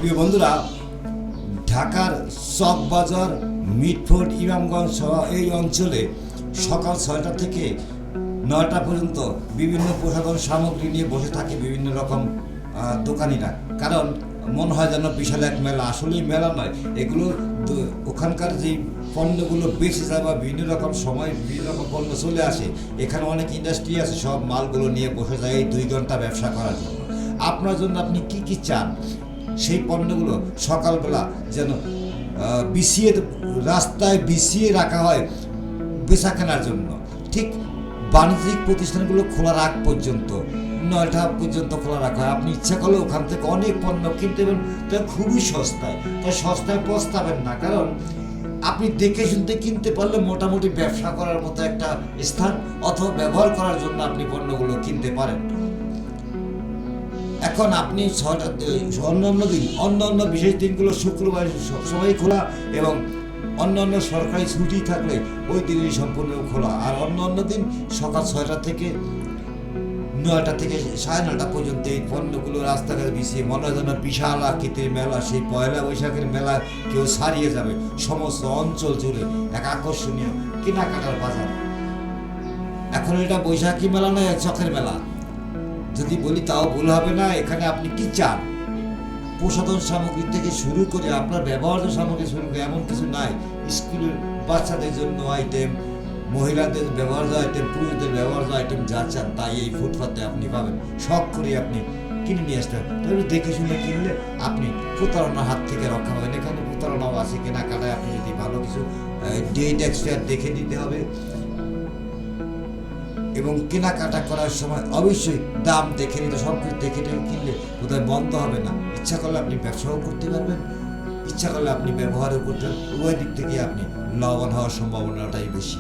প্রিয় বন্ধুরা, ঢাকার চকবাজার, মিটফোর্ড, ইমামগঞ্জ সহ এই অঞ্চলে সকাল 6টা থেকে 9টা পর্যন্ত বিভিন্ন প্রসাধন সামগ্রী নিয়ে বসে থাকে বিভিন্ন রকম দোকানিরা। কারণ মনে হয় যেন বিশাল এক মেলা, আসলেই মেলা নয়, এগুলো ওখানকার যেই পণ্যগুলো বেঁচে যায় বা বিভিন্ন রকম সময় বিভিন্ন রকম পণ্য চলে আসে, এখানে অনেক ইন্ডাস্ট্রি আছে, সব মালগুলো নিয়ে বসে যায় এই 2 ঘন্টা ব্যবসা করার জন্য। আপনার জন্য আপনি কি কি চান সেই পণ্যগুলো সকালবেলা যেন বিছিয়ে রাস্তায় বিছিয়ে রাখা হয় বেচা কেনার জন্য। ঠিক বাণিজ্যিক প্রতিষ্ঠানগুলো খোলার আগ পর্যন্ত 9টা পর্যন্ত খোলা রাখা হয়। আপনি ইচ্ছা করলে ওখান থেকে অনেক পণ্য কিনতে পারেন, তা খুবই সস্তায়। তাই সস্তায় পস্তাবেন না, কারণ আপনি দেখে শুনতে কিনতে পারলে মোটামুটি ব্যবসা করার মতো একটা স্থান অথবা ব্যবহার করার জন্য আপনি পণ্যগুলো কিনতে পারেন। এখন আপনি অন্যান্য বিশেষ দিনগুলো শুক্রবার সবসময় খোলা, এবং অন্যান্য সরকারি ছুটি থাকলে ওই দিনই সম্পূর্ণ খোলা। আর অন্য দিন সকাল 6টা থেকে 9টা থেকে 9:30 পর্যন্ত এই পণ্যগুলো রাস্তাঘাটে বিছিয়ে মনে হয় যেন বিশাল আকৃতির মেলা, সেই পয়লা বৈশাখের মেলা কেউ ছাড়িয়ে যাবে। সমস্ত অঞ্চল জুড়ে এক আকর্ষণীয় কেনাকাটার বাজার। এখন এটা বৈশাখী মেলা নয়, চকের মেলা যদি বলি তাও ভুল হবে না। এখানে আপনি কি চান, প্রসাধন সামগ্রী থেকে শুরু করে আপনার ব্যবহার্য সামগ্রী শুরু করে এমন কিছু নাই। স্কুলের বাচ্চাদের জন্য আইটেম, মহিলাদের ব্যবহার্য আইটেম, পুরুষদের ব্যবহার্য আইটেম, যা চান তাই এই ফুটপাতে আপনি পাবেন। শখ করে আপনি কিনে নিয়ে আসতে হবে। তবে দেখে শুনে কিনলে আপনি প্রতারণার হাত থেকে রক্ষা পাবেন। এখানে প্রতারণাও আছে কেনাকাটায়। আপনি যদি ভালো কিছু ডেট এক্সপায়ার দেখে দিতে হবে, এবং কেনাকাটা করার সময় অবশ্যই দাম দেখে নিতে, সব কিছু দেখে কিনলে কোথায় বন্ধ হবে না। ইচ্ছা করলে আপনি ব্যবসাও করতে পারবেন, ইচ্ছা করলে আপনি ব্যবহারও করতে পারবেন। উভয় দিক থেকে আপনি লাভবান হওয়ার সম্ভাবনাটাই বেশি।